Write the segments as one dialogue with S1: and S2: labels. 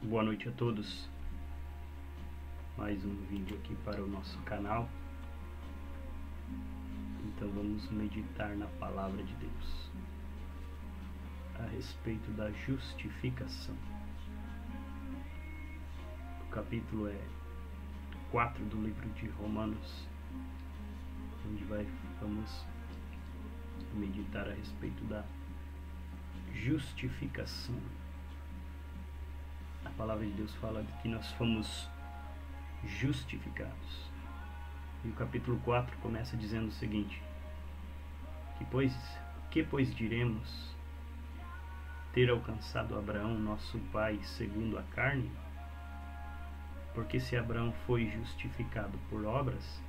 S1: Boa noite a todos. Mais um vídeo aqui para o nosso canal. Então vamos meditar na palavra de Deus a respeito da justificação. O capítulo é 4 do livro de Romanos, onde vamos meditar a respeito da justificação. A palavra de Deus fala de que nós fomos justificados. E o capítulo 4 começa dizendo o seguinte: que pois diremos ter alcançado Abraão, nosso pai, segundo a carne? Porque se Abraão foi justificado por obras,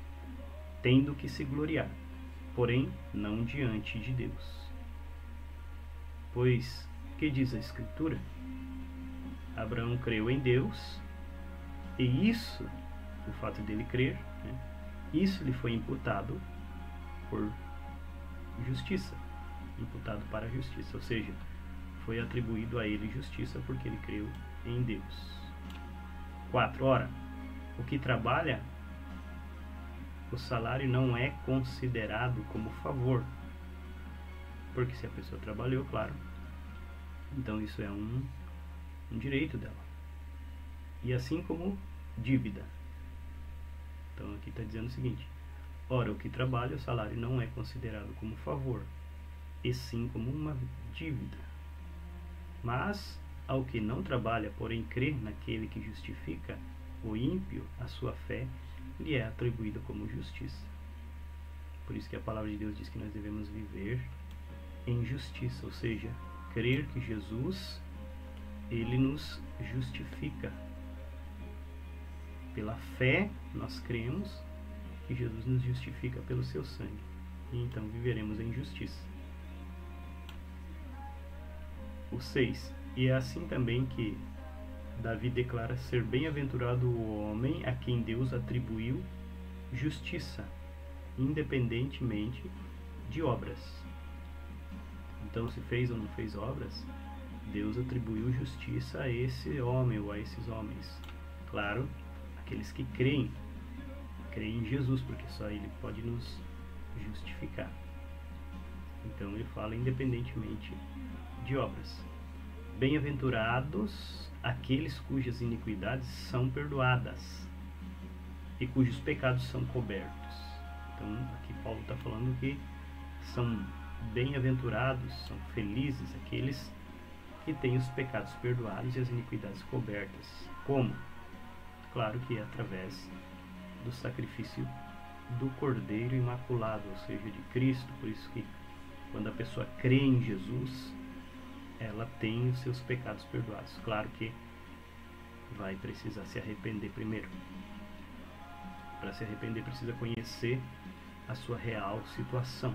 S1: tem do que se gloriar, porém não diante de Deus. Pois, que diz a Escritura? Abraão creu em Deus, e isso, o fato dele crer, isso lhe foi imputado por justiça, imputado para a justiça, ou seja, foi atribuído a ele justiça porque ele creu em Deus. 4. Ora, o que trabalha, o salário não é considerado como favor, porque se a pessoa trabalhou, claro, então isso é um direito dela, e assim como dívida. Então aqui está dizendo o seguinte: ora, o que trabalha, o salário não é considerado como favor, e sim como uma dívida. Mas ao que não trabalha, porém crê naquele que justifica o ímpio, a sua fé lhe é atribuída como justiça. Por isso que a palavra de Deus diz que nós devemos viver em justiça, ou seja, crer que Jesus, ele nos justifica. Pela fé nós cremos que Jesus nos justifica pelo seu sangue, e então viveremos em justiça. O 6. E é assim também que Davi declara ser bem-aventurado o homem a quem Deus atribuiu justiça, independentemente de obras. Então, se fez ou não fez obras, Deus atribuiu justiça a esse homem ou a esses homens. Claro, aqueles que creem em Jesus, porque só Ele pode nos justificar. Então ele fala independentemente de obras. Bem-aventurados aqueles cujas iniquidades são perdoadas e cujos pecados são cobertos. Então aqui Paulo está falando que são bem-aventurados, são felizes aqueles que têm os pecados perdoados e as iniquidades cobertas. Como? Claro que é através do sacrifício do Cordeiro Imaculado, ou seja, de Cristo. Por isso que quando a pessoa crê em Jesus, ela tem os seus pecados perdoados. Claro que vai precisar se arrepender primeiro. Para se arrepender precisa conhecer a sua real situação.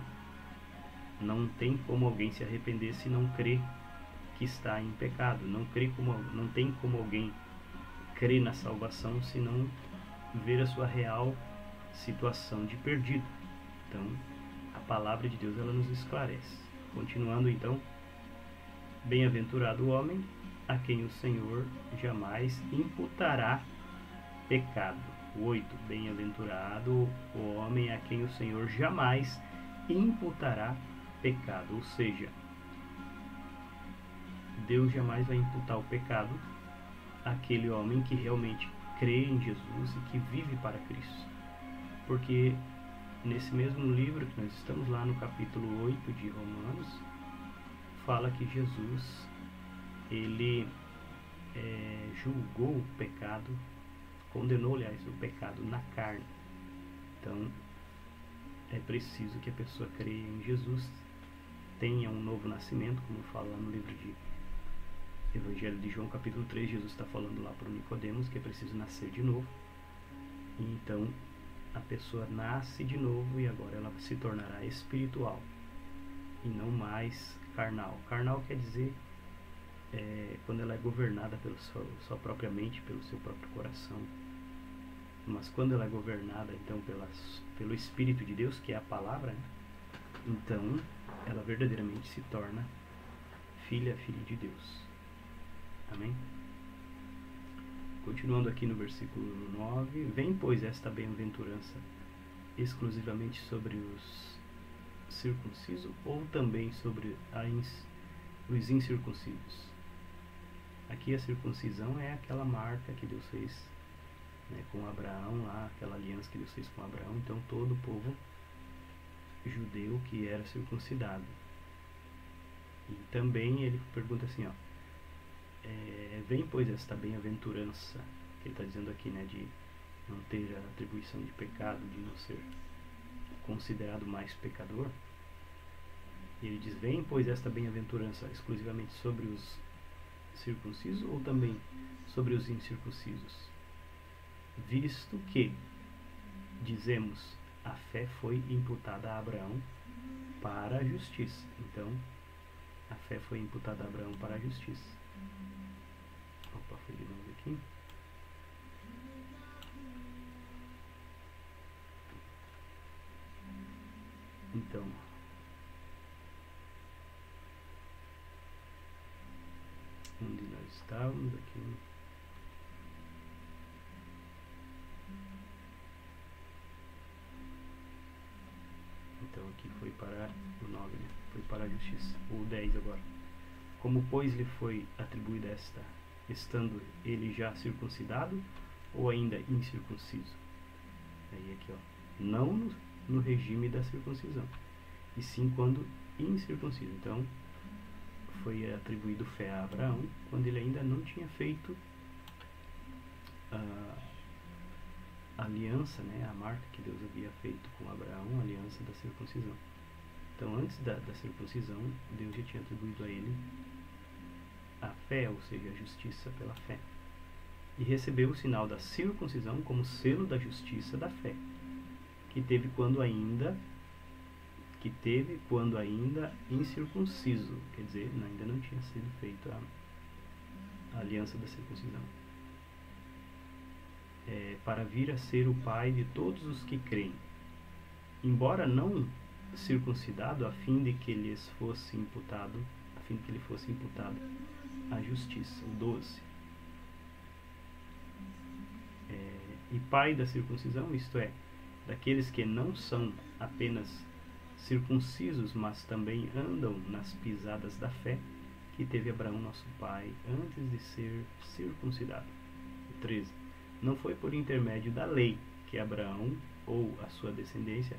S1: Não tem como alguém se arrepender se não crê que está em pecado. Não tem como alguém crer na salvação se não ver a sua real situação de perdido. Então, a palavra de Deus, ela nos esclarece. Continuando então: bem-aventurado o homem a quem o Senhor jamais imputará pecado. 8. Bem-aventurado o homem a quem o Senhor jamais imputará pecado. Ou seja, Deus jamais vai imputar o pecado àquele homem que realmente crê em Jesus e que vive para Cristo. Porque nesse mesmo livro que nós estamos lá no capítulo 8 de Romanos, fala que Jesus, ele julgou o pecado, condenou, aliás, o pecado na carne. Então é preciso que a pessoa creia em Jesus, tenha um novo nascimento, como fala lá no livro de Evangelho de João, capítulo 3, Jesus está falando lá para o Nicodemos que é preciso nascer de novo. E então a pessoa nasce de novo e agora ela se tornará espiritual e não mais carnal. Carnal quer dizer quando ela é governada pela sua própria mente, pelo seu próprio coração. Mas quando ela é governada então pelo Espírito de Deus, que é a palavra, então ela verdadeiramente se torna filha de Deus. Amém? Continuando aqui no versículo 9: vem, pois, esta bem-aventurança exclusivamente sobre os circuncisos ou também sobre os incircuncisos? Aqui a circuncisão é aquela marca que Deus fez, né, com Abraão lá, aquela aliança que Deus fez com Abraão. Então todo o povo judeu que era circuncidado. E também ele pergunta assim, ó, vem, pois, esta bem-aventurança, que ele está dizendo aqui, né, de não ter a atribuição de pecado, de não ser considerado mais pecador. E ele diz: vem, pois, esta bem-aventurança exclusivamente sobre os circuncisos ou também sobre os incircuncisos? Visto que, dizemos, a fé foi imputada a Abraão para a justiça. Então, a fé foi imputada a Abraão para a justiça. Opa, foi de novo aqui. Então, onde nós estávamos aqui? Então aqui foi para o 9, né? Foi para a justiça. O 10 agora. Como, pois, lhe foi atribuída esta, estando ele já circuncidado ou ainda incircunciso? Aí aqui, ó, não no regime da circuncisão, e sim quando incircunciso. Então foi atribuído fé a Abraão quando ele ainda não tinha feito a aliança, né, a marca que Deus havia feito com Abraão, a aliança da circuncisão. Então antes da circuncisão, Deus já tinha atribuído a ele a fé, ou seja, a justiça pela fé, e recebeu o sinal da circuncisão como selo da justiça da fé, que teve quando ainda incircunciso, quer dizer, ainda não tinha sido feita a aliança da circuncisão, para vir a ser o pai de todos os que creem, embora não circuncidado, a fim de que lhe fosse imputado a justiça. O 12. E pai da circuncisão, isto é, daqueles que não são apenas circuncisos, mas também andam nas pisadas da fé que teve Abraão, nosso pai, antes de ser circuncidado. 13. Não foi por intermédio da lei que Abraão ou a sua descendência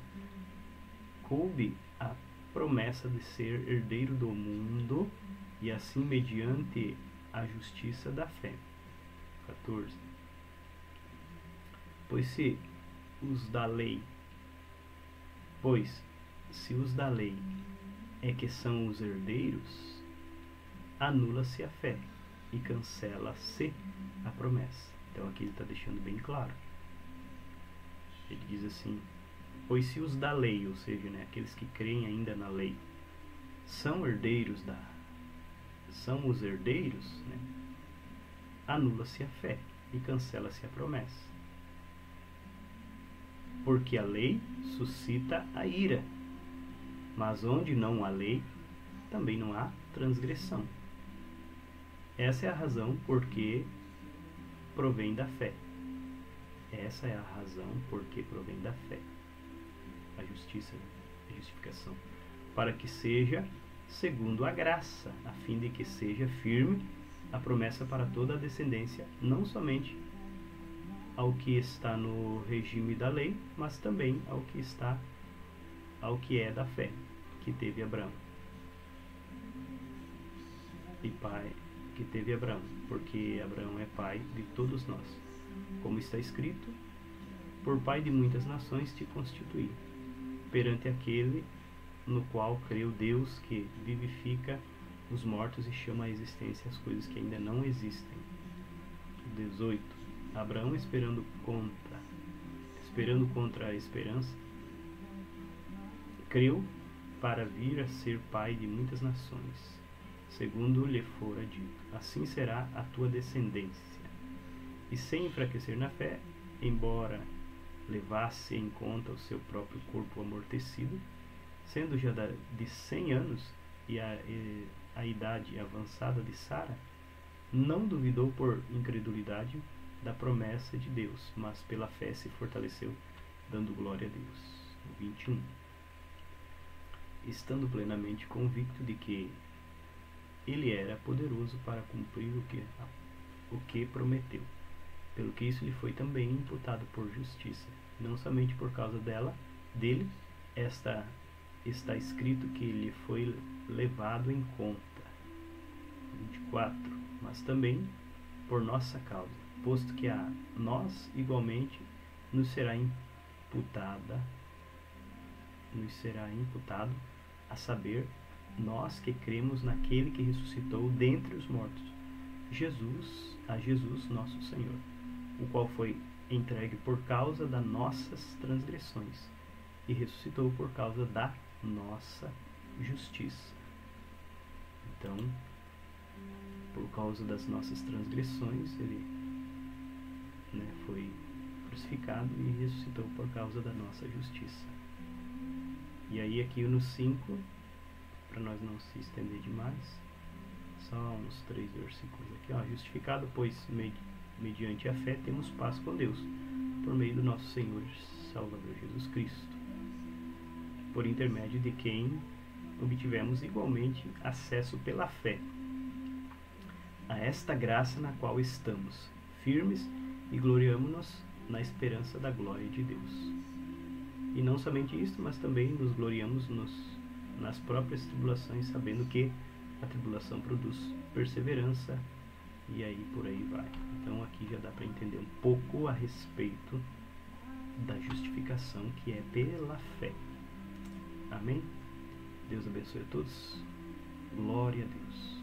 S1: coube a promessa de ser herdeiro do mundo, e assim mediante a justiça da fé. 14. Pois se os da lei é que são os herdeiros, anula-se a fé e cancela-se a promessa. Então aqui ele está deixando bem claro. Ele diz assim: pois se os da lei, ou seja, né, aqueles que creem ainda na lei, são os herdeiros, né, anula-se a fé e cancela-se a promessa. Porque a lei suscita a ira, mas onde não há lei, também não há transgressão. Essa é a razão porque provém da fé. Essa é a razão porque provém da fé. A justiça, a justificação. Para que seja segundo a graça, a fim de que seja firme a promessa para toda a descendência, não somente ao que está no regime da lei, mas também ao que é da fé que teve Abraão. E pai que teve Abraão, porque Abraão é pai de todos nós. Como está escrito: por pai de muitas nações te constituí, perante aquele no qual creu Deus, que vivifica os mortos e chama à existência as coisas que ainda não existem. 18. Abraão, esperando contra a esperança, creu para vir a ser pai de muitas nações, segundo lhe fora dito: assim será a tua descendência. E sem enfraquecer na fé, embora levasse em conta o seu próprio corpo amortecido, sendo já de 100 anos e a idade avançada de Sara, não duvidou por incredulidade, da promessa de Deus, mas pela fé se fortaleceu, dando glória a Deus. 21. Estando plenamente convicto de que ele era poderoso para cumprir o que prometeu, pelo que isso lhe foi também imputado por justiça, não somente por causa dele, está escrito que lhe foi levado em conta. 24. Mas também por nossa causa, posto que a nós igualmente nos será imputado, a saber, nós que cremos naquele que ressuscitou dentre os mortos, Jesus nosso Senhor, o qual foi entregue por causa das nossas transgressões e ressuscitou por causa da nossa justiça. Então, por causa das nossas transgressões, ele foi crucificado e ressuscitou por causa da nossa justiça. E aí aqui no 5, para nós não se estender demais, só uns 3 versículos aqui, justificado, pois mediante a fé temos paz com Deus, por meio do nosso Senhor Salvador Jesus Cristo, por intermédio de quem obtivemos igualmente acesso pela fé a esta graça na qual estamos firmes e gloriamo-nos na esperança da glória de Deus. E não somente isto, mas também nos gloriamos nas próprias tribulações, sabendo que a tribulação produz perseverança, e aí por aí vai. Então aqui já dá para entender um pouco a respeito da justificação, que é pela fé. Amém? Deus abençoe a todos. Glória a Deus.